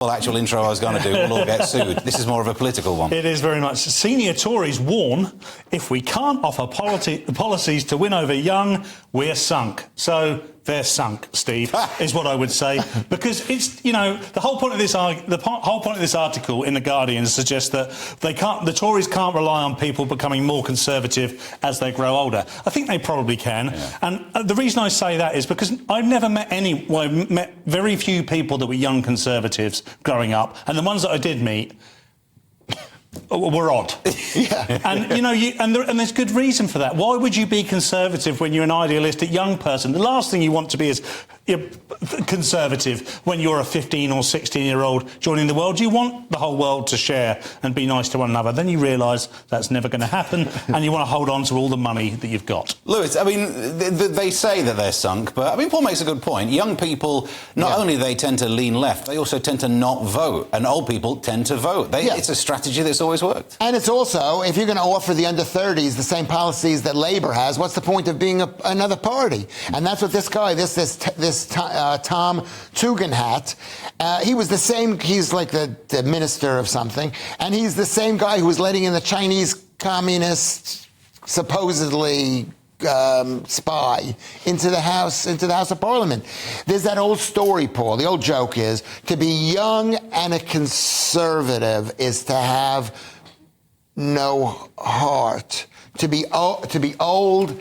Well, actual intro I was going to do, we'll all get sued. This is more of a political one. It is very much. Senior Tories warn, if we can't offer policies to win over young, we're sunk. So they're sunk, Steve, is what I would say. Because it's, you know, the whole point of this article in The Guardian suggests that the Tories can't rely on people becoming more conservative as they grow older. I think they probably can. Yeah. And the reason I say that is because I've never met I've met very few people that were young conservatives growing up, and the ones that I did meet were odd. Yeah. And, you know, and there's good reason for that. Why would you be conservative when you're an idealistic young person? The last thing you want to be is conservative when you're a 15 or 16-year-old joining the world. You want the whole world to share and be nice to one another. Then you realise that's never going to happen, and you want to hold on to all the money that you've got. Lewis, I mean, they say that they're sunk, but, I mean, Paul makes a good point. Young people, not only they tend to lean left, they also tend to not vote, and old people tend to vote. It's a strategy that's always worked. And it's also, if you're going to offer the under-30s the same policies that Labour has, what's the point of being another party? And that's what this guy, Tom Tugendhat, he was the same, he's like the minister of something, and he's the same guy who was letting in the Chinese communists, supposedly spy into the House of Parliament. There's that old story, Paul. The old joke is to be young and a conservative is to have no heart. To be old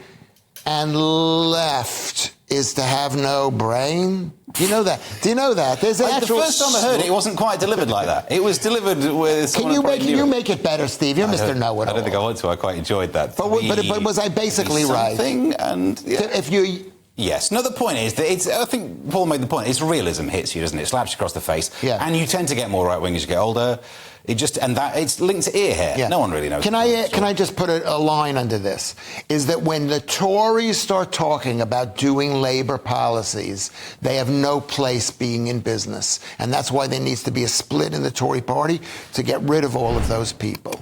and left is to have no brain. Do you know that? There's an actual... The first time I heard it, it wasn't quite delivered like that. It was delivered with... Can you make it better, Steve? You're Mr. Know-It-All. I don't think I want to. I quite enjoyed that. But was I basically right? And... Yeah. If you... Yes. No, the point is that I think Paul made the point, it's realism hits you, doesn't it? It slaps you across the face. Yeah. And you tend to get more right-wing as you get older. It's linked to ear hair. Yeah. No one really knows. Can I just put a line under this? Is that when the Tories start talking about doing Labour policies, they have no place being in business. And that's why there needs to be a split in the Tory party to get rid of all of those people.